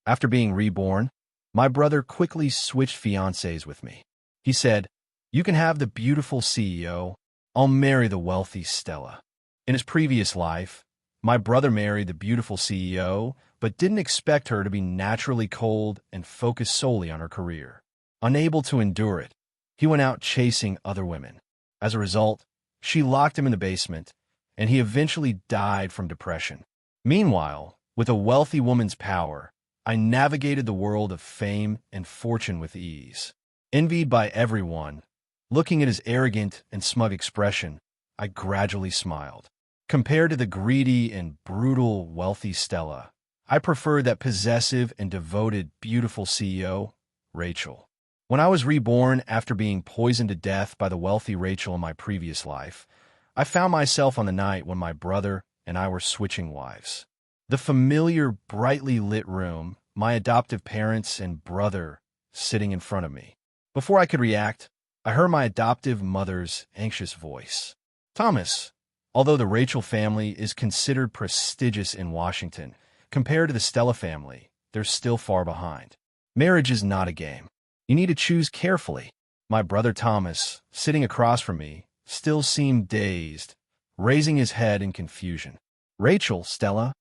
After being reborn, my brother quickly switched fiancés with me. He said, "You can have the beautiful CEO. I'll marry the wealthy Stella." In his previous life, my brother married the beautiful CEO, but didn't expect her to be naturally cold and focus solely on her career. Unable to endure it, he went out chasing other women. As a result, she locked him in the basement, and he eventually died from depression. Meanwhile, with a wealthy woman's power, I navigated the world of fame and fortune with ease. Envied by everyone, looking at his arrogant and smug expression, I gradually smiled. Compared to the greedy and brutal wealthy Stella, I preferred that possessive and devoted beautiful CEO, Rachel. When I was reborn after being poisoned to death by the wealthy Rachel in my previous life, I found myself on the night when my brother and I were switching wives. The familiar, brightly lit room, my adoptive parents and brother sitting in front of me. Before I could react, I heard my adoptive mother's anxious voice. "Thomas, although the Rachel family is considered prestigious in Washington, compared to the Stella family, they're still far behind. Marriage is not a game. You need to choose carefully." My brother Thomas, sitting across from me, still seemed dazed, raising his head in confusion. "Rachel, Stella?"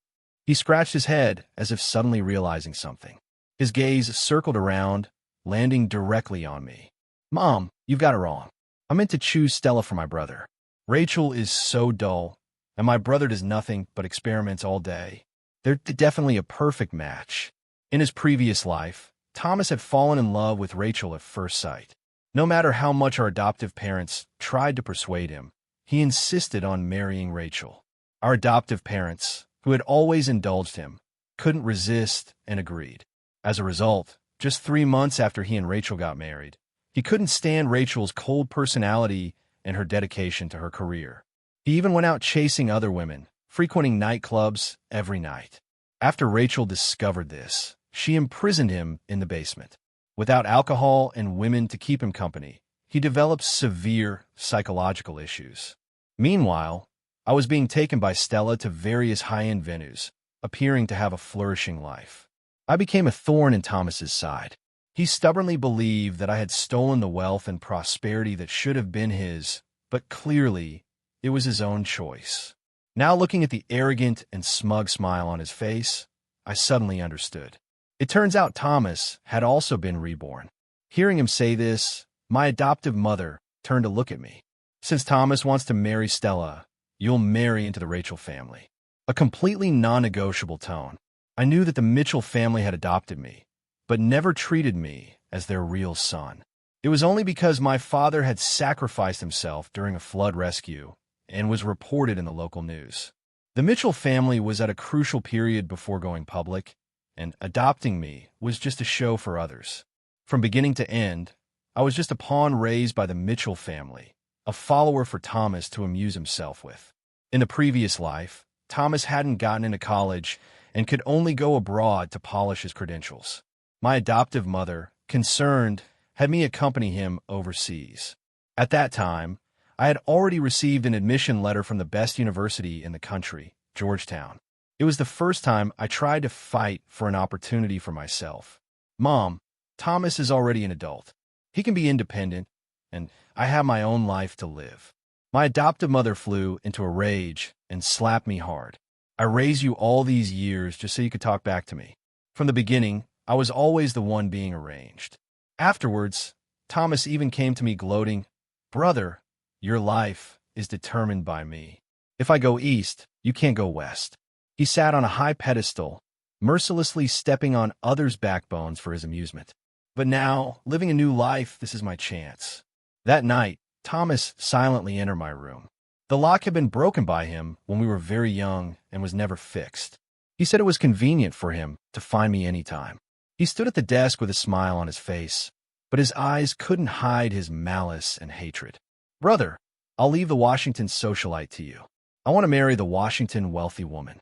He scratched his head as if suddenly realizing something. His gaze circled around, landing directly on me. "Mom, you've got it wrong. I meant to choose Stella for my brother. Rachel is so dull, and my brother does nothing but experiments all day. They're definitely a perfect match." In his previous life, Thomas had fallen in love with Rachel at first sight. No matter how much our adoptive parents tried to persuade him, he insisted on marrying Rachel. Our adoptive parents, who had always indulged him, couldn't resist and agreed. As a result, just 3 months after he and Rachel got married, he couldn't stand Rachel's cold personality and her dedication to her career. He even went out chasing other women, frequenting nightclubs every night. After Rachel discovered this, she imprisoned him in the basement. Without alcohol and women to keep him company, he developed severe psychological issues. Meanwhile, I was being taken by Stella to various high-end venues, appearing to have a flourishing life. I became a thorn in Thomas's side. He stubbornly believed that I had stolen the wealth and prosperity that should have been his, but clearly, it was his own choice. Now looking at the arrogant and smug smile on his face, I suddenly understood. It turns out Thomas had also been reborn. Hearing him say this, my adoptive mother turned to look at me. "Since Thomas wants to marry Stella, you'll marry into the Rachel family." A completely non-negotiable tone. I knew that the Mitchell family had adopted me, but never treated me as their real son. It was only because my father had sacrificed himself during a flood rescue and was reported in the local news. The Mitchell family was at a crucial period before going public, and adopting me was just a show for others. From beginning to end, I was just a pawn raised by the Mitchell family, a follower for Thomas to amuse himself with. In the previous life, Thomas hadn't gotten into college and could only go abroad to polish his credentials. My adoptive mother, concerned, had me accompany him overseas. At that time, I had already received an admission letter from the best university in the country, Georgetown. It was the first time I tried to fight for an opportunity for myself. "Mom, Thomas is already an adult. He can be independent, and I have my own life to live." My adoptive mother flew into a rage and slapped me hard. "I raised you all these years just so you could talk back to me. From the beginning, I was always the one being arranged." Afterwards, Thomas even came to me gloating, "Brother, your life is determined by me. If I go east, you can't go west." He sat on a high pedestal, mercilessly stepping on others' backbones for his amusement. But now, living a new life, this is my chance. That night, Thomas silently entered my room. The lock had been broken by him when we were very young and was never fixed. He said it was convenient for him to find me anytime. He stood at the desk with a smile on his face, but his eyes couldn't hide his malice and hatred. "Brother, I'll leave the Washington socialite to you. I want to marry the Washington wealthy woman."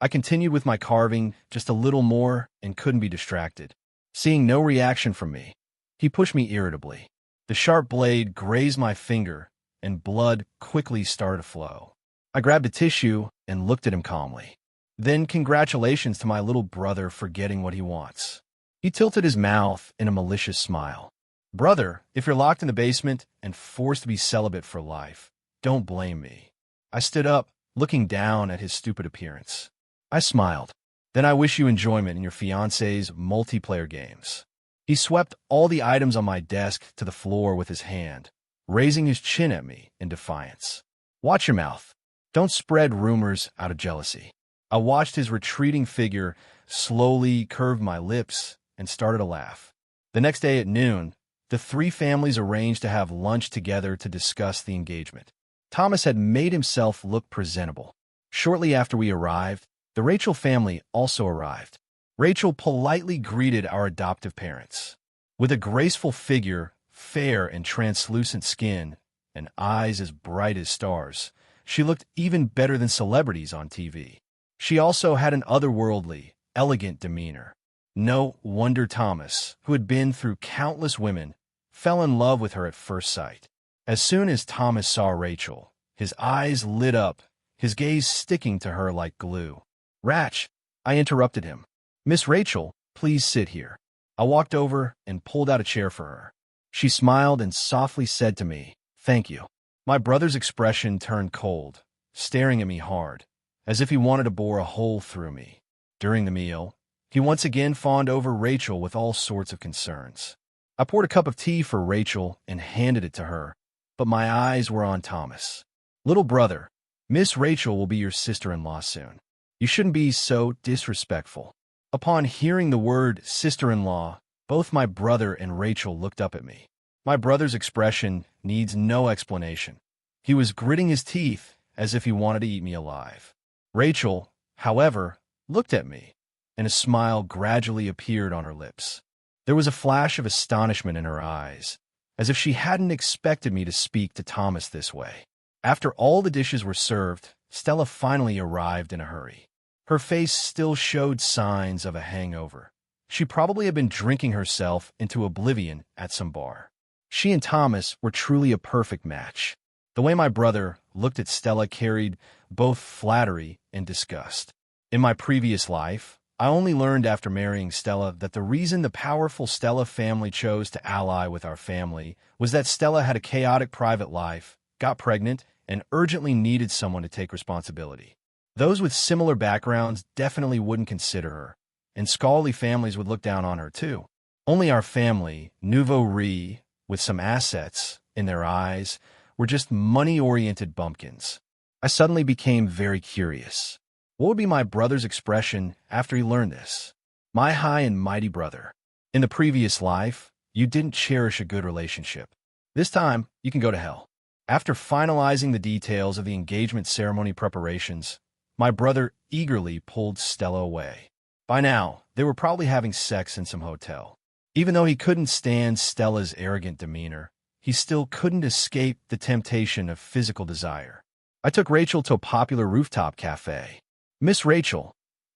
I continued with my carving just a little more and couldn't be distracted. Seeing no reaction from me, he pushed me irritably. The sharp blade grazed my finger, and blood quickly started to flow. I grabbed a tissue and looked at him calmly. Then congratulations to my little brother for getting what he wants. He tilted his mouth in a malicious smile. Brother, if you're locked in the basement and forced to be celibate for life, don't blame me. I stood up, looking down at his stupid appearance. I smiled. Then I wish you enjoyment in your fiancé's multiplayer games. He swept all the items on my desk to the floor with his hand, raising his chin at me in defiance. Watch your mouth. Don't spread rumors out of jealousy. I watched his retreating figure slowly curve my lips and started to laugh. The next day at noon, the three families arranged to have lunch together to discuss the engagement. Thomas had made himself look presentable. Shortly after we arrived, the Rachel family also arrived. Rachel politely greeted our adoptive parents. With a graceful figure, fair and translucent skin, and eyes as bright as stars, she looked even better than celebrities on TV. She also had an otherworldly, elegant demeanor. No wonder Thomas, who had been through countless women, fell in love with her at first sight. As soon as Thomas saw Rachel, his eyes lit up, his gaze sticking to her like glue. Ratch, I interrupted him. Miss Rachel, please sit here. I walked over and pulled out a chair for her. She smiled and softly said to me, thank you. My brother's expression turned cold, staring at me hard, as if he wanted to bore a hole through me. During the meal, he once again fawned over Rachel with all sorts of concerns. I poured a cup of tea for Rachel and handed it to her, but my eyes were on Thomas. Little brother, Miss Rachel will be your sister-in-law soon. You shouldn't be so disrespectful. Upon hearing the word sister-in-law, both my brother and Rachel looked up at me. My brother's expression needs no explanation. He was gritting his teeth as if he wanted to eat me alive. Rachel, however, looked at me, and a smile gradually appeared on her lips. There was a flash of astonishment in her eyes, as if she hadn't expected me to speak to Thomas this way. After all the dishes were served, Stella finally arrived in a hurry. Her face still showed signs of a hangover. She probably had been drinking herself into oblivion at some bar. She and Thomas were truly a perfect match. The way my brother looked at Stella carried both flattery and disgust. In my previous life, I only learned after marrying Stella that the reason the powerful Stella family chose to ally with our family was that Stella had a chaotic private life, got pregnant, and urgently needed someone to take responsibility. Those with similar backgrounds definitely wouldn't consider her, and scholarly families would look down on her too. Only our family, nouveau riche, with some assets in their eyes, were just money-oriented bumpkins. I suddenly became very curious. What would be my brother's expression after he learned this? My high and mighty brother. In the previous life, you didn't cherish a good relationship. This time, you can go to hell. After finalizing the details of the engagement ceremony preparations, my brother eagerly pulled Stella away. By now, they were probably having sex in some hotel. Even though he couldn't stand Stella's arrogant demeanor, he still couldn't escape the temptation of physical desire. I took Rachel to a popular rooftop cafe. Miss Rachel,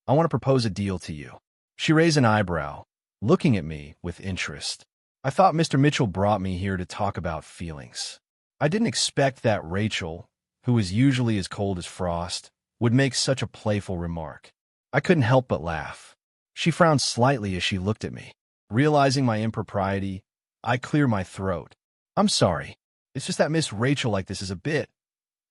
I want to propose a deal to you. She raised an eyebrow, looking at me with interest. I thought Mr. Mitchell brought me here to talk about feelings. I didn't expect that Rachel, who is usually as cold as frost, would make such a playful remark. I couldn't help but laugh. She frowned slightly as she looked at me. Realizing my impropriety, I cleared my throat. I'm sorry. It's just that Miss Rachel like this is a bit...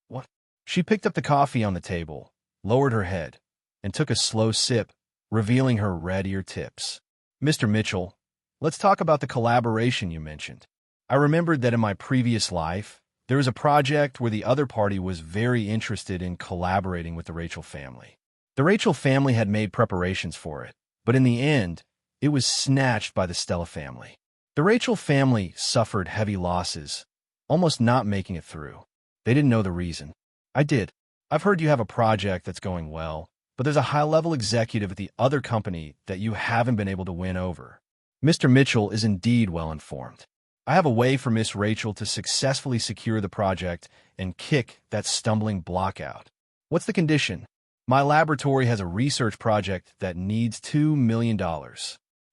What? She picked up the coffee on the table, lowered her head, and took a slow sip, revealing her red ear tips. Mr. Mitchell, let's talk about the collaboration you mentioned. I remembered that in my previous life, there was a project where the other party was very interested in collaborating with the Rachel family. The Rachel family had made preparations for it, but in the end, it was snatched by the Stella family. The Rachel family suffered heavy losses, almost not making it through. They didn't know the reason. I did. I've heard you have a project that's going well, but there's a high-level executive at the other company that you haven't been able to win over. Mr. Mitchell is indeed well-informed. I have a way for Miss Rachel to successfully secure the project and kick that stumbling block out. What's the condition? My laboratory has a research project that needs $2 million.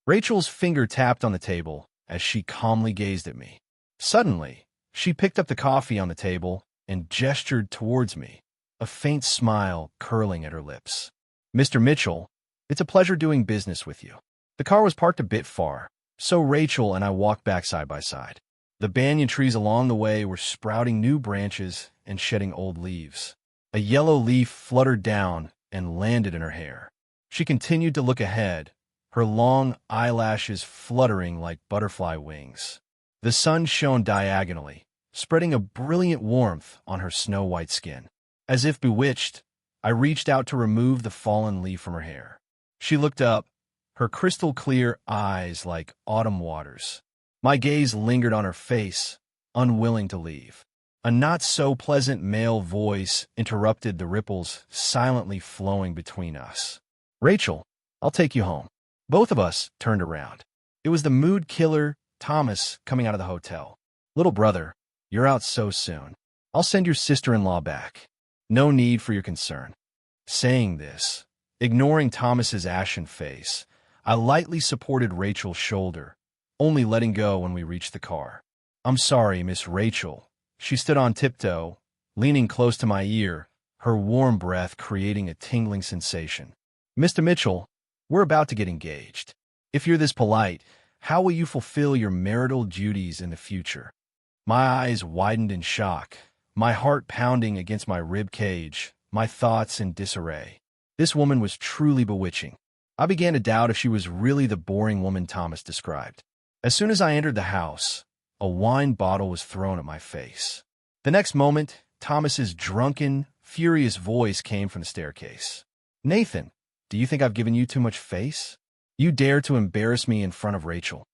Rachel's finger tapped on the table as she calmly gazed at me. Suddenly, she picked up the coffee on the table and gestured towards me, a faint smile curling at her lips. Mr. Mitchell, it's a pleasure doing business with you. The car was parked a bit far, so Rachel and I walked back side by side. The banyan trees along the way were sprouting new branches and shedding old leaves. A yellow leaf fluttered down and landed in her hair. She continued to look ahead, her long eyelashes fluttering like butterfly wings. The sun shone diagonally, spreading a brilliant warmth on her snow-white skin. As if bewitched, I reached out to remove the fallen leaf from her hair. She looked up, her crystal-clear eyes like autumn waters. My gaze lingered on her face, unwilling to leave. A not-so-pleasant male voice interrupted the ripples silently flowing between us. "Rachel, I'll take you home." Both of us turned around. It was the mood killer, Thomas, coming out of the hotel. "Little brother, you're out so soon. I'll send your sister-in-law back. No need for your concern." Saying this, ignoring Thomas's ashen face, I lightly supported Rachel's shoulder, only letting go when we reached the car. "I'm sorry, Miss Rachel." She stood on tiptoe, leaning close to my ear, her warm breath creating a tingling sensation. "Mr. Mitchell, we're about to get engaged. If you're this polite, how will you fulfill your marital duties in the future?" My eyes widened in shock, my heart pounding against my rib cage, my thoughts in disarray. This woman was truly bewitching. I began to doubt if she was really the boring woman Thomas described. As soon as I entered the house, a wine bottle was thrown at my face. The next moment, Thomas's drunken, furious voice came from the staircase. "Nathan, do you think I've given you too much face? You dare to embarrass me in front of Rachel."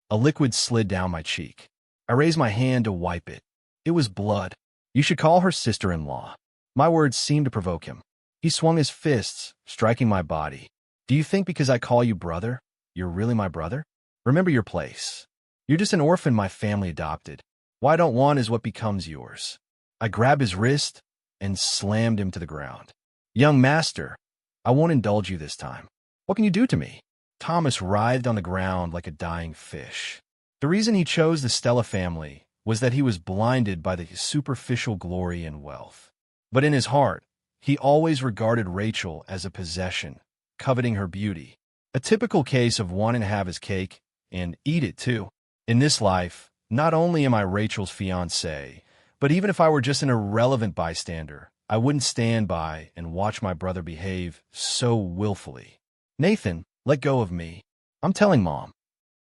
A liquid slid down my cheek. I raised my hand to wipe it. It was blood. "You should call her sister-in-law." My words seemed to provoke him. He swung his fists, striking my body. "Do you think because I call you brother, you're really my brother? Remember your place. You're just an orphan my family adopted. What I don't want is what becomes yours." I grabbed his wrist and slammed him to the ground. "Young master, I won't indulge you this time. What can you do to me?" Thomas writhed on the ground like a dying fish. The reason he chose the Stella family was that he was blinded by the superficial glory and wealth. But in his heart, he always regarded Rachel as a possession, coveting her beauty. A typical case of wanting to have his cake and eat it too. In this life, not only am I Rachel's fiancé, but even if I were just an irrelevant bystander, I wouldn't stand by and watch my brother behave so willfully. "Nathan, let go of me. I'm telling Mom."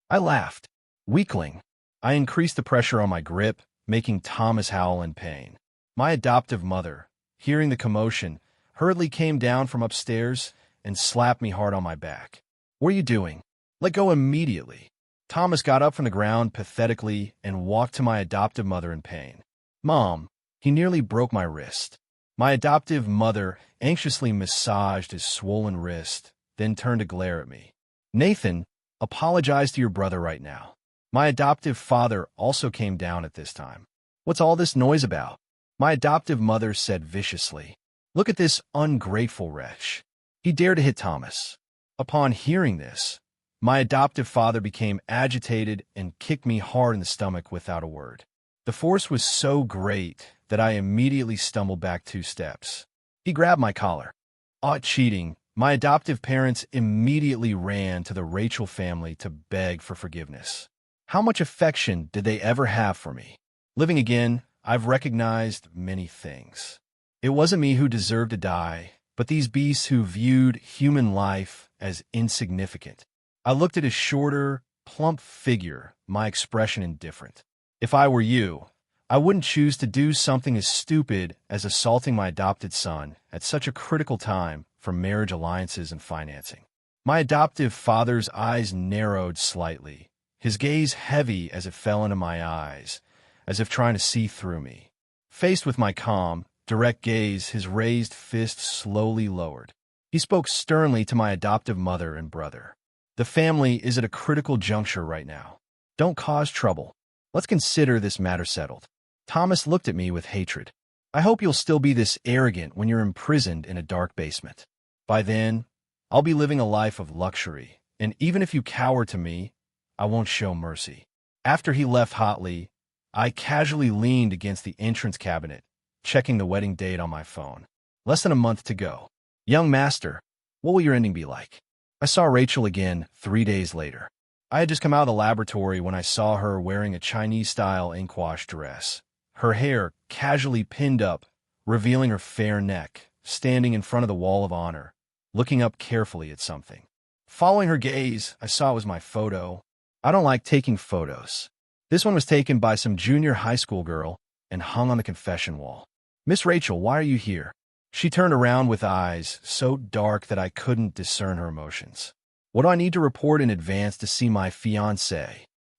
I laughed. Weakling. I increased the pressure on my grip, making Thomas howl in pain. My adoptive mother, hearing the commotion, hurriedly came down from upstairs and slapped me hard on my back. "What are you doing? Let go immediately." Thomas got up from the ground pathetically and walked to my adoptive mother in pain. "Mom, he nearly broke my wrist." My adoptive mother anxiously massaged his swollen wrist, then turned to glare at me. "Nathan, apologize to your brother right now." My adoptive father also came down at this time. "What's all this noise about?" My adoptive mother said viciously. "Look at this ungrateful wretch. He dared to hit Thomas." Upon hearing this, my adoptive father became agitated and kicked me hard in the stomach without a word. The force was so great that I immediately stumbled back 2 steps. He grabbed my collar. Aught cheating, my adoptive parents immediately ran to the Rachel family to beg for forgiveness. How much affection did they ever have for me? Living again, I've recognized many things. It wasn't me who deserved to die, but these beasts who viewed human life as insignificant. I looked at his shorter, plump figure, my expression indifferent. If I were you, I wouldn't choose to do something as stupid as assaulting my adopted son at such a critical time for marriage alliances and financing. My adoptive father's eyes narrowed slightly, his gaze heavy as it fell into my eyes, as if trying to see through me. Faced with my calm, direct gaze, his raised fist slowly lowered. He spoke sternly to my adoptive mother and brother. "The family is at a critical juncture right now. Don't cause trouble. Let's consider this matter settled." Thomas looked at me with hatred. "I hope you'll still be this arrogant when you're imprisoned in a dark basement. By then, I'll be living a life of luxury, and even if you cower to me, I won't show mercy." After he left hotly, I casually leaned against the entrance cabinet, checking the wedding date on my phone. Less than a month to go. "Young master, What will your ending be like? I saw Rachel again 3 days later. I had just come out of the laboratory when I saw her wearing a Chinese-style ink wash dress, her hair casually pinned up, revealing her fair neck, standing in front of the wall of honor, looking up carefully at something. Following her gaze, I saw it was my photo. I don't like taking photos. This one was taken by some junior high school girl and hung on the confession wall. Miss Rachel, why are you here? She turned around with eyes so dark that I couldn't discern her emotions. What do I need to report in advance to see my fiancé?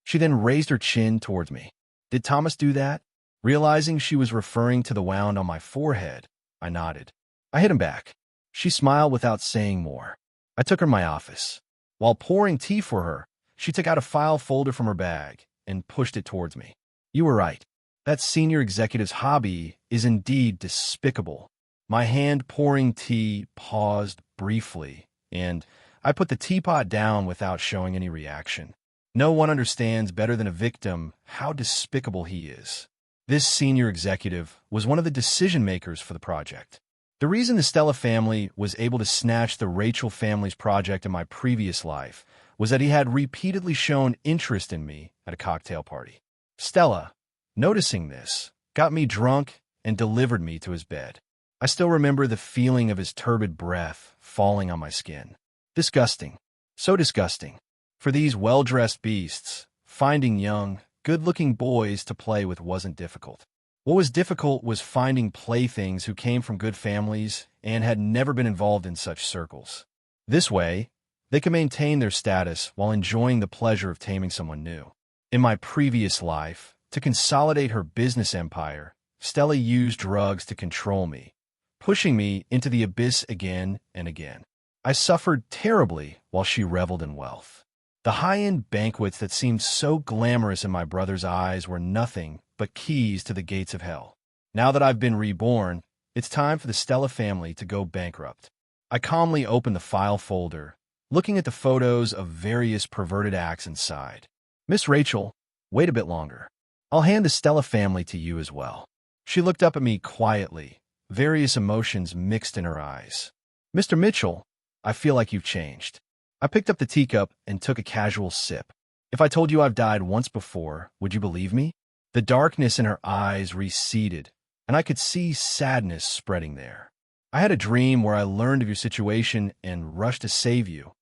She then raised her chin towards me. Did Thomas do that? Realizing she was referring to the wound on my forehead, I nodded. I hit him back. She smiled without saying more. I took her to my office. While pouring tea for her, she took out a file folder from her bag and pushed it towards me. You were right. That senior executive's hobby is indeed despicable. My hand pouring tea paused briefly, and I put the teapot down without showing any reaction. No one understands better than a victim how despicable he is. This senior executive was one of the decision-makers for the project. The reason the Stella family was able to snatch the Rachel family's project in my previous life was that he had repeatedly shown interest in me at a cocktail party. Stella, noticing this, got me drunk and delivered me to his bed. I still remember the feeling of his turbid breath falling on my skin. Disgusting. So disgusting. For these well-dressed beasts, finding young, good-looking boys to play with wasn't difficult. What was difficult was finding playthings who came from good families and had never been involved in such circles. This way, they could maintain their status while enjoying the pleasure of taming someone new. In my previous life, to consolidate her business empire, Stella used drugs to control me, pushing me into the abyss again and again. I suffered terribly while she reveled in wealth. The high-end banquets that seemed so glamorous in my brother's eyes were nothing but keys to the gates of hell. Now that I've been reborn, it's time for the Stella family to go bankrupt. I calmly opened the file folder, looking at the photos of various perverted acts inside. Miss Rachel, wait a bit longer. I'll hand the Stella family to you as well. She looked up at me quietly, various emotions mixed in her eyes. Mr. Mitchell, I feel like you've changed. I picked up the teacup and took a casual sip. If I told you I've died once before, would you believe me? The darkness in her eyes receded, and I could see sadness spreading there. I had a dream where I learned of your situation and rushed to save you,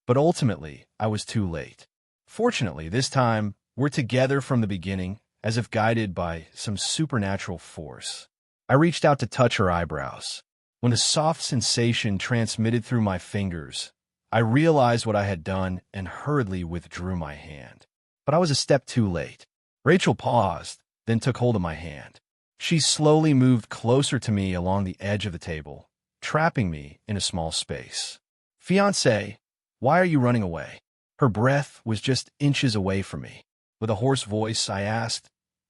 but ultimately, I was too late. Fortunately, this time, we're together from the beginning, as if guided by some supernatural force. I reached out to touch her eyebrows. When a soft sensation transmitted through my fingers, I realized what I had done and hurriedly withdrew my hand. But I was a step too late. Rachel paused, then took hold of my hand. She slowly moved closer to me along the edge of the table, trapping me in a small space. Fiancé, why are you running away? Her breath was just inches away from me. With a hoarse voice, I asked,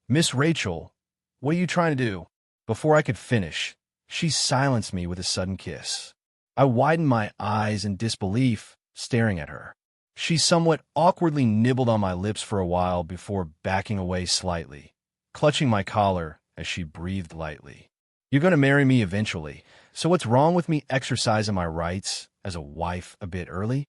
Miss Rachel, what are you trying to do? Before I could finish, she silenced me with a sudden kiss. I widened my eyes in disbelief, staring at her. She somewhat awkwardly nibbled on my lips for a while before backing away slightly, clutching my collar as she breathed lightly. You're going to marry me eventually, so what's wrong with me exercising my rights as a wife a bit early?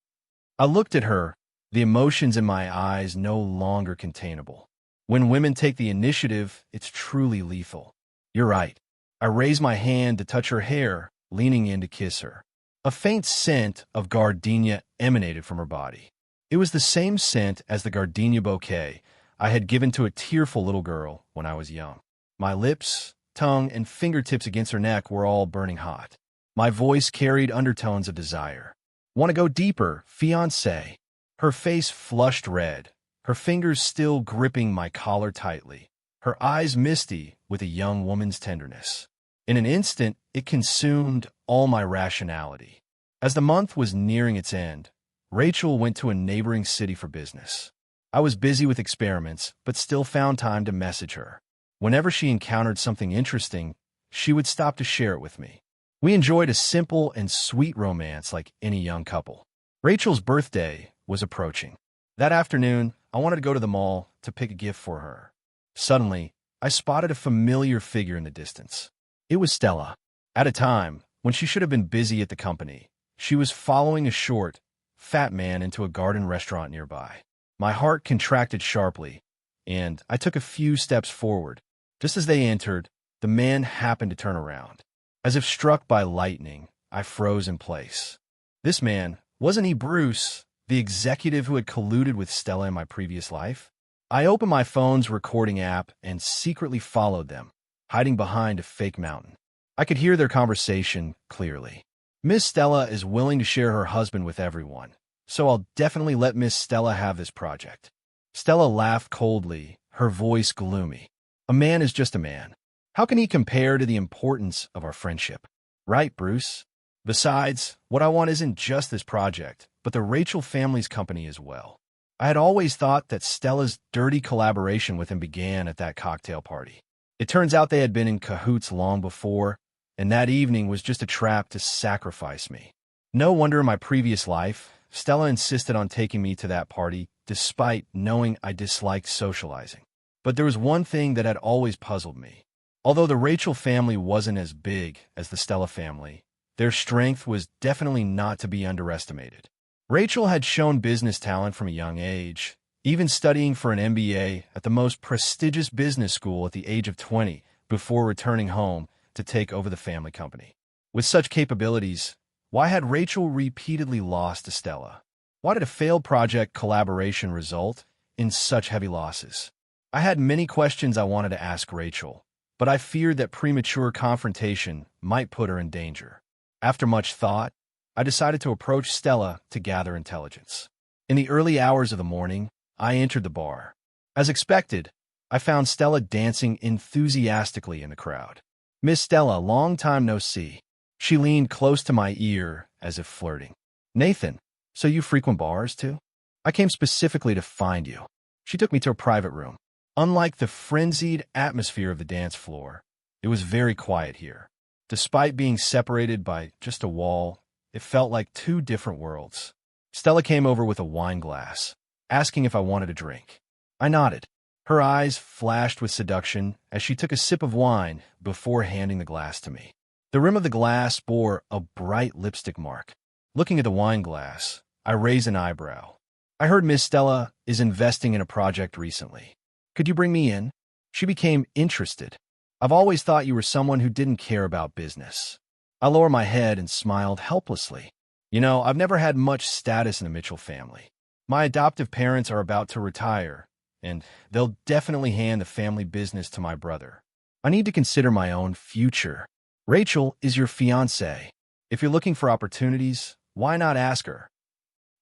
I looked at her, the emotions in my eyes no longer containable. When women take the initiative, it's truly lethal. You're right. I raised my hand to touch her hair, leaning in to kiss her. A faint scent of gardenia emanated from her body. It was the same scent as the gardenia bouquet I had given to a tearful little girl when I was young. My lips, tongue, and fingertips against her neck were all burning hot. My voice carried undertones of desire. Want to go deeper, fiancé? Her face flushed red, her fingers still gripping my collar tightly, her eyes misty with a young woman's tenderness. In an instant, it consumed all my rationality. As the month was nearing its end, Rachel went to a neighboring city for business. I was busy with experiments, but still found time to message her. Whenever she encountered something interesting, she would stop to share it with me. We enjoyed a simple and sweet romance like any young couple. Rachel's birthday was approaching. That afternoon, I wanted to go to the mall to pick a gift for her. Suddenly, I spotted a familiar figure in the distance. It was Stella. At a time when she should have been busy at the company, She was following a short, fat man into a garden restaurant nearby. My heart contracted sharply, and I took a few steps forward. Just as they entered, the man happened to turn around. As if struck by lightning, I froze in place. This man, wasn't he Bruce, the executive who had colluded with Stella in my previous life? I opened my phone's recording app and secretly followed them, hiding behind a fake mountain. I could hear their conversation clearly. Miss Stella is willing to share her husband with everyone, so I'll definitely let Miss Stella have this project. Stella laughed coldly, her voice gloomy. A man is just a man. How can he compare to the importance of our friendship? Right, Bruce? Besides, what I want isn't just this project, but the Rachel family's company as well. I had always thought that Stella's dirty collaboration with him began at that cocktail party. It turns out they had been in cahoots long before, and that evening was just a trap to sacrifice me. No wonder in my previous life, Stella insisted on taking me to that party, despite knowing I disliked socializing. But there was one thing that had always puzzled me. Although the Rachel family wasn't as big as the Stella family, their strength was definitely not to be underestimated. Rachel had shown business talent from a young age, even studying for an MBA at the most prestigious business school at the age of 20 before returning home to take over the family company. With such capabilities, why had Rachel repeatedly lost to Stella? Why did a failed project collaboration result in such heavy losses? I had many questions I wanted to ask Rachel, but I feared that premature confrontation might put her in danger. After much thought, I decided to approach Stella to gather intelligence. In the early hours of the morning, I entered the bar. As expected, I found Stella dancing enthusiastically in the crowd. Miss Stella, long time no see. She leaned close to my ear as if flirting. Nathan, so you frequent bars too? I came specifically to find you. She took me to a private room. Unlike the frenzied atmosphere of the dance floor, it was very quiet here. Despite being separated by just a wall, it felt like two different worlds. Stella came over with a wine glass, asking if I wanted a drink. I nodded. Her eyes flashed with seduction as she took a sip of wine before handing the glass to me. The rim of the glass bore a bright lipstick mark. Looking at the wine glass, I raised an eyebrow. I heard Miss Stella is investing in a project recently. Could you bring me in? She became interested. I've always thought you were someone who didn't care about business. I lowered my head and smiled helplessly. You know, I've never had much status in the Mitchell family. My adoptive parents are about to retire, and they'll definitely hand the family business to my brother. I need to consider my own future. Rachel is your fiancée. If you're looking for opportunities, why not ask her?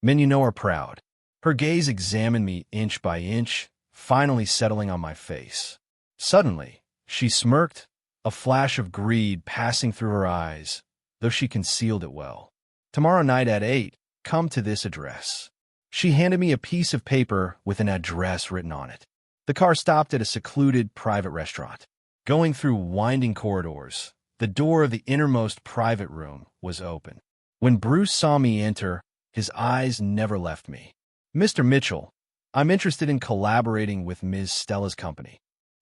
Men you know are proud. Her gaze examined me inch by inch, finally settling on my face. Suddenly, she smirked, a flash of greed passing through her eyes, though she concealed it well. Tomorrow night at 8, come to this address. She handed me a piece of paper with an address written on it. The car stopped at a secluded private restaurant. Going through winding corridors, the door of the innermost private room was open. When Bruce saw me enter, his eyes never left me. Mr. Mitchell, I'm interested in collaborating with Ms. Stella's company.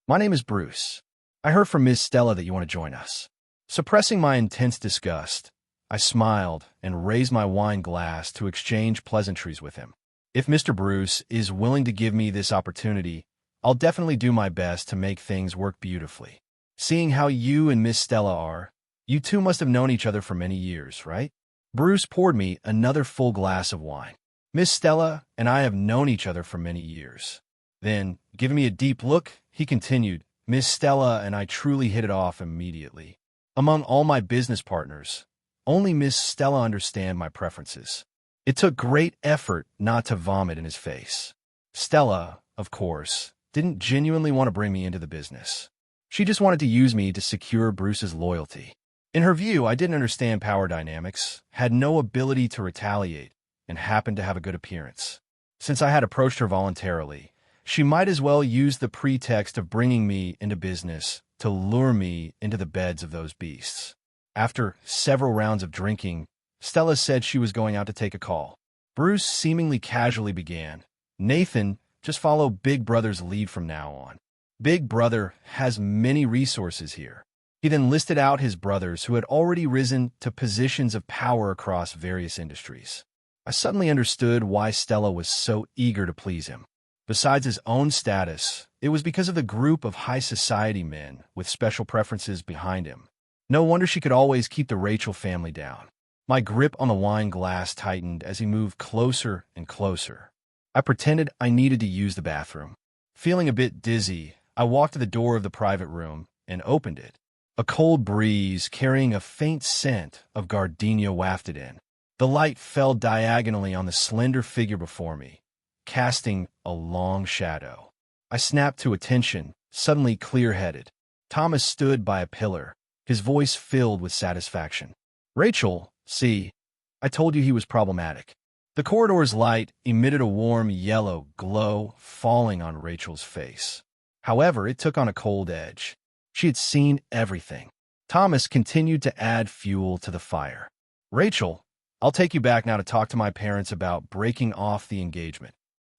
My name is Bruce. I heard from Ms. Stella that you want to join us. Suppressing my intense disgust, I smiled and raised my wine glass to exchange pleasantries with him. If Mr. Bruce is willing to give me this opportunity, I'll definitely do my best to make things work beautifully. Seeing how you and Miss Stella are, you two must have known each other for many years, right? Bruce poured me another full glass of wine. Miss Stella and I have known each other for many years. Then, giving me a deep look, he continued, Miss Stella and I truly hit it off immediately. Among all my business partners, only Miss Stella understands my preferences. It took great effort not to vomit in his face. Stella, of course, didn't genuinely want to bring me into the business. She just wanted to use me to secure Bruce's loyalty. In her view, I didn't understand power dynamics, had no ability to retaliate, and happened to have a good appearance. Since I had approached her voluntarily, she might as well use the pretext of bringing me into business to lure me into the beds of those beasts. After several rounds of drinking, Stella said she was going out to take a call. Bruce seemingly casually began, Nathan, just follow Big Brother's lead from now on. Big Brother has many resources here. He then listed out his brothers who had already risen to positions of power across various industries. I suddenly understood why Stella was so eager to please him. Besides his own status, it was because of the group of high society men with special preferences behind him. No wonder she could always keep the Rachel family down. My grip on the wine glass tightened as he moved closer and closer. I pretended I needed to use the bathroom. Feeling a bit dizzy, I walked to the door of the private room and opened it. A cold breeze carrying a faint scent of gardenia wafted in. The light fell diagonally on the slender figure before me, casting a long shadow. I snapped to attention, suddenly clear-headed. Thomas stood by a pillar, his voice filled with satisfaction. "Rachel, see, I told you he was problematic." The corridor's light emitted a warm yellow glow falling on Rachel's face. However, it took on a cold edge. She had seen everything. Thomas continued to add fuel to the fire. "Rachel, I'll take you back now to talk to my parents about breaking off the engagement."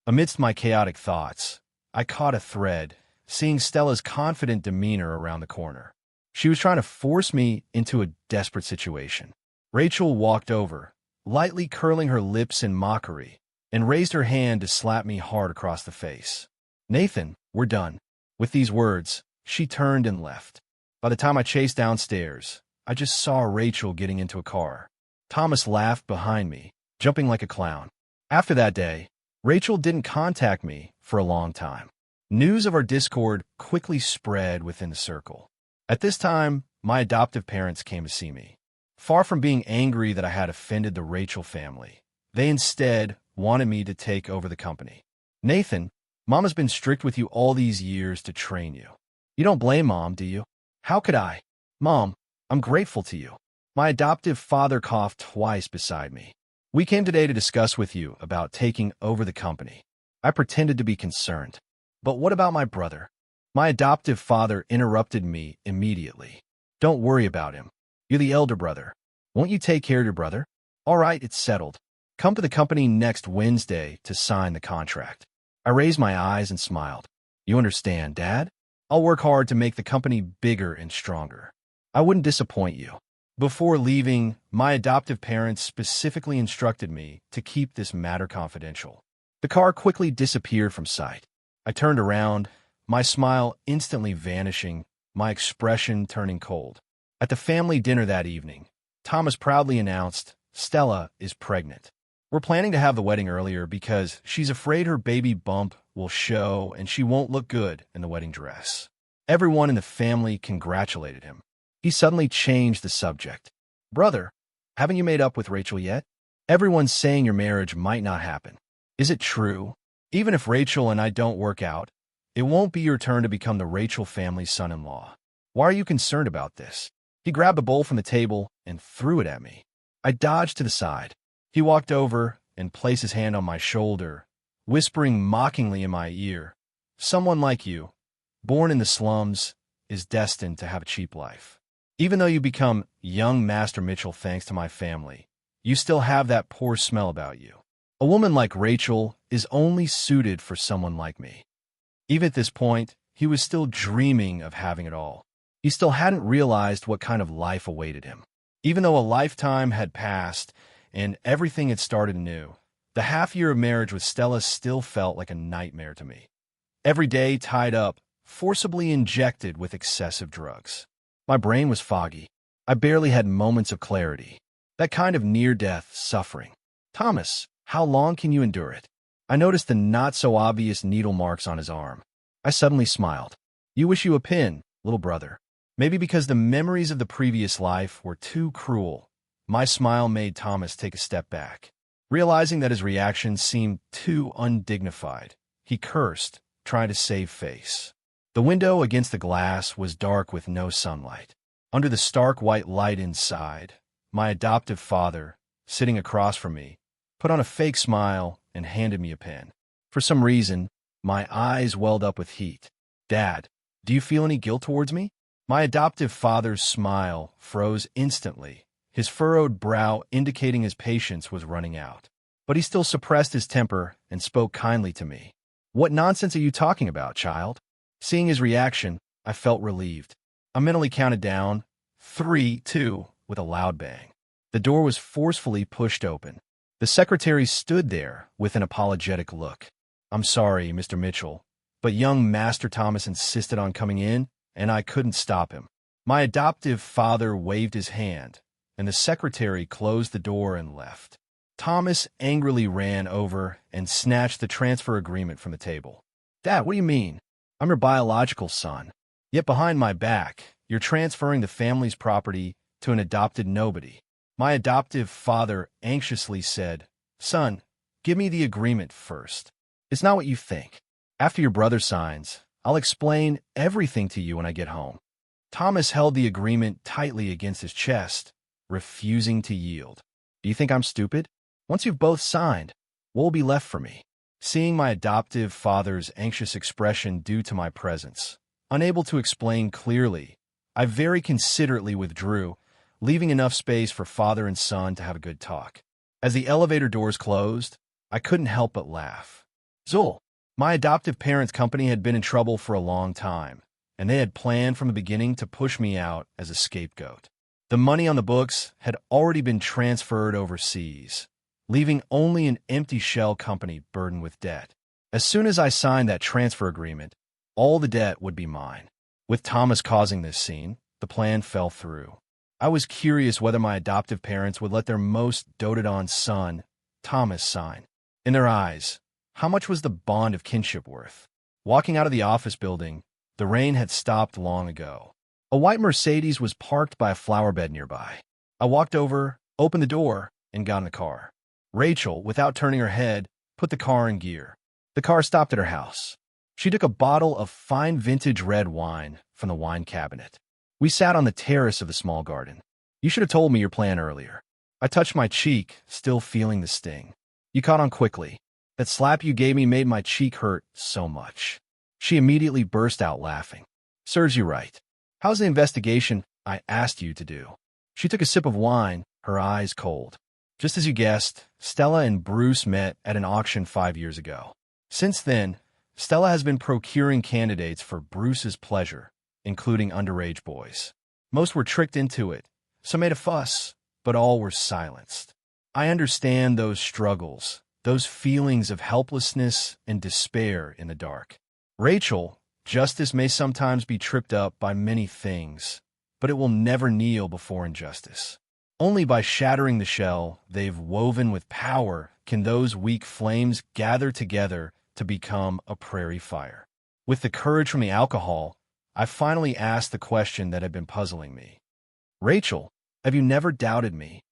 Amidst my chaotic thoughts, I caught a thread, seeing Stella's confident demeanor around the corner. She was trying to force me into a desperate situation. Rachel walked over, lightly curling her lips in mockery, and raised her hand to slap me hard across the face. "Nathan, we're done." With these words, she turned and left. By the time I chased downstairs, I just saw Rachel getting into a car. Thomas laughed behind me, jumping like a clown. After that day, Rachel didn't contact me for a long time. News of our discord quickly spread within the circle. At this time, my adoptive parents came to see me. Far from being angry that I had offended the Rachel family, they instead wanted me to take over the company. "Nathan, Mom has been strict with you all these years to train you. You don't blame Mom, do you?" "How could I? Mom, I'm grateful to you." My adoptive father coughed twice beside me. "We came today to discuss with you about taking over the company." I pretended to be concerned. "But what about my brother?" My adoptive father interrupted me immediately. "Don't worry about him. You're the elder brother. Won't you take care of your brother?" "All right, it's settled. Come to the company next Wednesday to sign the contract." I raised my eyes and smiled. "You understand, Dad? I'll work hard to make the company bigger and stronger. I wouldn't disappoint you." Before leaving, my adoptive parents specifically instructed me to keep this matter confidential. The car quickly disappeared from sight. I turned around, my smile instantly vanishing, my expression turning cold. At the family dinner that evening, Thomas proudly announced, "Stella is pregnant. We're planning to have the wedding earlier because she's afraid her baby bump will show and she won't look good in the wedding dress." Everyone in the family congratulated him. He suddenly changed the subject. "Brother, haven't you made up with Rachel yet? Everyone's saying your marriage might not happen. Is it true? Even if Rachel and I don't work out, it won't be your turn to become the Rachel family's son-in-law. Why are you concerned about this?" He grabbed a bowl from the table and threw it at me. I dodged to the side. He walked over and placed his hand on my shoulder, whispering mockingly in my ear, "Someone like you, born in the slums, is destined to have a cheap life. Even though you become young Master Mitchell thanks to my family, you still have that poor smell about you. A woman like Rachel is only suited for someone like me." Even at this point, he was still dreaming of having it all. He still hadn't realized what kind of life awaited him. Even though a lifetime had passed and everything had started anew, the half-year of marriage with Stella still felt like a nightmare to me. Every day tied up, forcibly injected with excessive drugs. My brain was foggy. I barely had moments of clarity. That kind of near-death suffering. "Thomas, how long can you endure it?" I noticed the not-so-obvious needle marks on his arm. I suddenly smiled. "You wish you a pin, little brother." Maybe because the memories of the previous life were too cruel, my smile made Thomas take a step back. Realizing that his reaction seemed too undignified, he cursed, trying to save face. The window against the glass was dark with no sunlight. Under the stark white light inside, my adoptive father, sitting across from me, put on a fake smile and handed me a pen. For some reason, my eyes welled up with heat. "Dad, do you feel any guilt towards me?" My adoptive father's smile froze instantly, his furrowed brow indicating his patience was running out. But he still suppressed his temper and spoke kindly to me. "What nonsense are you talking about, child?" Seeing his reaction, I felt relieved. I mentally counted down, 3, 2, with a loud bang. The door was forcefully pushed open. The secretary stood there with an apologetic look. "I'm sorry, Mr. Mitchell, but young Master Thomas insisted on coming in, and I couldn't stop him." My adoptive father waved his hand, and the secretary closed the door and left. Thomas angrily ran over and snatched the transfer agreement from the table. "Dad, what do you mean? I'm your biological son. Yet behind my back, you're transferring the family's property to an adopted nobody." My adoptive father anxiously said, "Son, give me the agreement first. It's not what you think. After your brother signs, I'll explain everything to you when I get home." Thomas held the agreement tightly against his chest, refusing to yield. "Do you think I'm stupid? Once you've both signed, what will be left for me?" Seeing my adoptive father's anxious expression due to my presence, unable to explain clearly, I very considerately withdrew, leaving enough space for father and son to have a good talk. As the elevator doors closed, I couldn't help but laugh. Zul, my adoptive parents' company had been in trouble for a long time, and they had planned from the beginning to push me out as a scapegoat. The money on the books had already been transferred overseas, leaving only an empty shell company burdened with debt. As soon as I signed that transfer agreement, all the debt would be mine. With Thomas causing this scene, the plan fell through. I was curious whether my adoptive parents would let their most doted-on son, Thomas, sign. In their eyes, how much was the bond of kinship worth? Walking out of the office building, the rain had stopped long ago. A white Mercedes was parked by a flower bed nearby. I walked over, opened the door, and got in the car. Rachel, without turning her head, put the car in gear. The car stopped at her house. She took a bottle of fine vintage red wine from the wine cabinet. We sat on the terrace of the small garden. "You should have told me your plan earlier." I touched my cheek, still feeling the sting. "You caught on quickly. That slap you gave me made my cheek hurt so much." She immediately burst out laughing. "Serves you right. How's the investigation I asked you to do?" She took a sip of wine, her eyes cold. "Just as you guessed, Stella and Bruce met at an auction 5 years ago. Since then, Stella has been procuring candidates for Bruce's pleasure, including underage boys. Most were tricked into it, some made a fuss, but all were silenced. I understand those struggles, those feelings of helplessness and despair in the dark. Rachel, justice may sometimes be tripped up by many things, but it will never kneel before injustice. Only by shattering the shell they've woven with power can those weak flames gather together to become a prairie fire." With the courage from the alcohol, I finally asked the question that had been puzzling me. "Rachel, have you never doubted me?"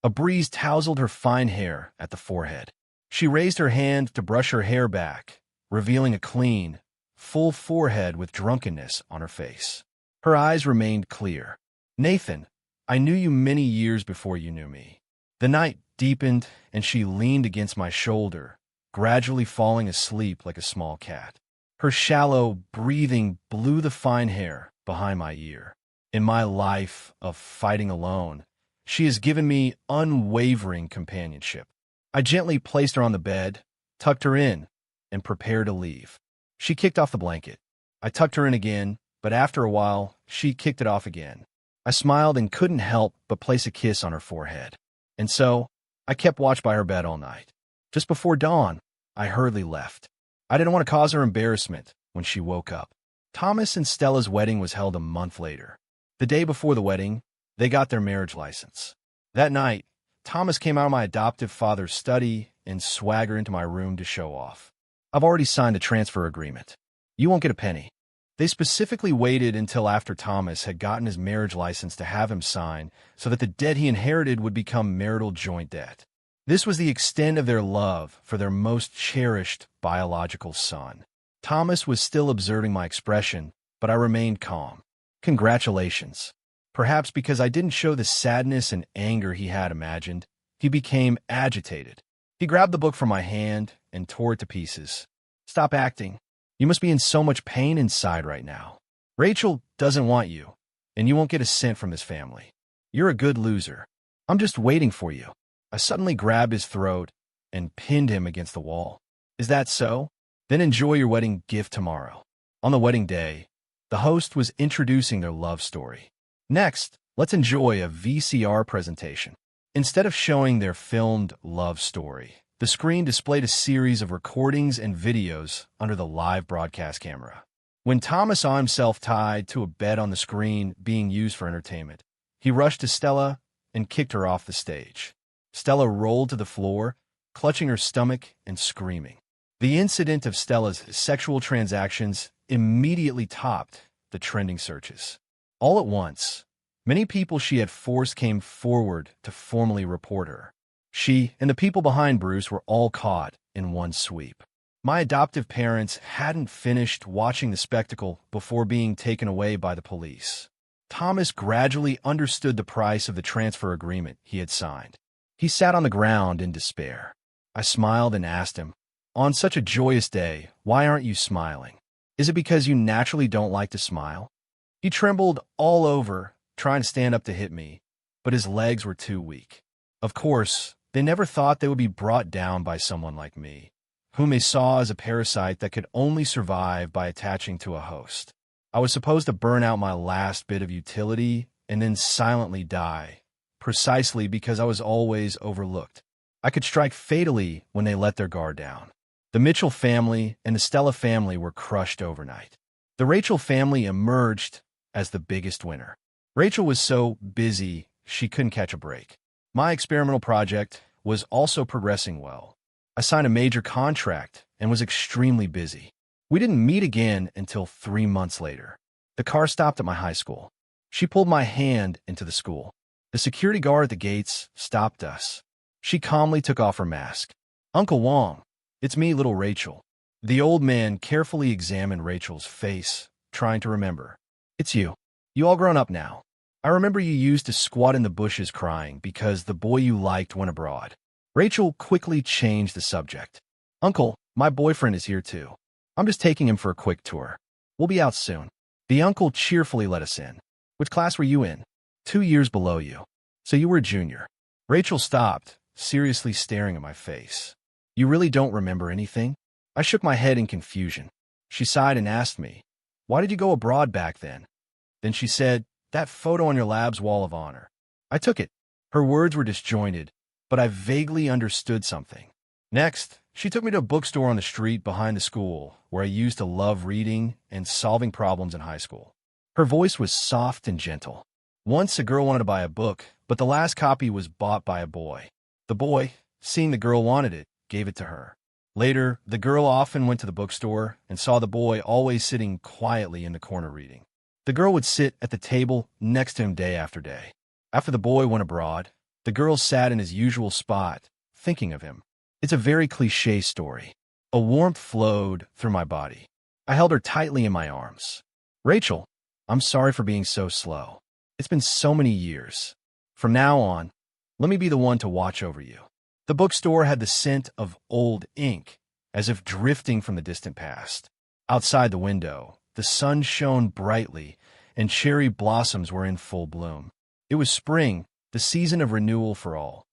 A breeze tousled her fine hair at the forehead. She raised her hand to brush her hair back, revealing a clean, full forehead with drunkenness on her face. Her eyes remained clear. "Nathan, I knew you many years before you knew me." The night deepened, and she leaned against my shoulder, gradually falling asleep like a small cat. Her shallow breathing blew the fine hair behind my ear. In my life of fighting alone, she has given me unwavering companionship. I gently placed her on the bed, tucked her in, and prepared to leave. She kicked off the blanket. I tucked her in again, but after a while, she kicked it off again. I smiled and couldn't help but place a kiss on her forehead. And so, I kept watch by her bed all night. Just before dawn, I hurriedly left. I didn't want to cause her embarrassment when she woke up. Thomas and Stella's wedding was held a month later. The day before the wedding, they got their marriage license. That night, Thomas came out of my adoptive father's study and swaggered into my room to show off. "I've already signed a transfer agreement. You won't get a penny." They specifically waited until after Thomas had gotten his marriage license to have him sign so that the debt he inherited would become marital joint debt. This was the extent of their love for their most cherished biological son. Thomas was still observing my expression, but I remained calm. "Congratulations." Perhaps because I didn't show the sadness and anger he had imagined, he became agitated. He grabbed the book from my hand and tore it to pieces. "Stop acting. You must be in so much pain inside right now. Rachel doesn't want you, and you won't get a cent from this family. You're a good loser. I'm just waiting for you." I suddenly grabbed his throat and pinned him against the wall. "Is that so? Then enjoy your wedding gift tomorrow." On the wedding day, The host was introducing their love story. Next, let's enjoy a VCR presentation. Instead of showing their filmed love story, the screen displayed a series of recordings and videos under the live broadcast camera. When Thomas saw himself tied to a bed on the screen being used for entertainment, he rushed to Stella and kicked her off the stage. Stella rolled to the floor, clutching her stomach and screaming. The incident of Stella's sexual transactions immediately topped the trending searches. All at once, many people she had forced came forward to formally report her. She and the people behind Bruce were all caught in one sweep. My adoptive parents hadn't finished watching the spectacle before being taken away by the police. Thomas gradually understood the price of the transfer agreement he had signed. He sat on the ground in despair. I smiled and asked him, "On such a joyous day, why aren't you smiling? Is it because you naturally don't like to smile?" He trembled all over, trying to stand up to hit me, but his legs were too weak. Of course, they never thought they would be brought down by someone like me, whom they saw as a parasite that could only survive by attaching to a host. I was supposed to burn out my last bit of utility and then silently die, precisely because I was always overlooked. I could strike fatally when they let their guard down. The Mitchell family and the Stella family were crushed overnight. The Rachel family emerged as the biggest winner. Rachel was so busy she couldn't catch a break. My experimental project was also progressing well. I signed a major contract and was extremely busy. We didn't meet again until 3 months later. The car stopped at my high school. She pulled my hand into the school. The security guard at the gates stopped us. She calmly took off her mask. "Uncle Wong, it's me, little Rachel." The old man carefully examined Rachel's face, trying to remember. "It's you. You all grown up now. I remember you used to squat in the bushes crying because the boy you liked went abroad." Rachel quickly changed the subject. "Uncle, my boyfriend is here too. I'm just taking him for a quick tour. We'll be out soon." The uncle cheerfully let us in. "Which class were you in?" 2 years below you. So you were a junior." Rachel stopped, seriously staring at my face. "You really don't remember anything?" I shook my head in confusion. She sighed and asked me, "Why did you go abroad back then?" Then she said, "That photo on your lab's wall of honor." I took it. Her words were disjointed, but I vaguely understood something. Next, she took me to a bookstore on the street behind the school, where I used to love reading and solving problems in high school. Her voice was soft and gentle. Once a girl wanted to buy a book, but the last copy was bought by a boy. The boy, seeing the girl wanted it, gave it to her. Later, the girl often went to the bookstore and saw the boy always sitting quietly in the corner reading. The girl would sit at the table next to him day after day. After the boy went abroad, the girl sat in his usual spot, thinking of him. It's a very cliché story. A warmth flowed through my body. I held her tightly in my arms. "Rachel, I'm sorry for being so slow. It's been so many years. From now on, let me be the one to watch over you." The bookstore had the scent of old ink, as if drifting from the distant past. Outside the window, the sun shone brightly, and cherry blossoms were in full bloom. It was spring, the season of renewal for all.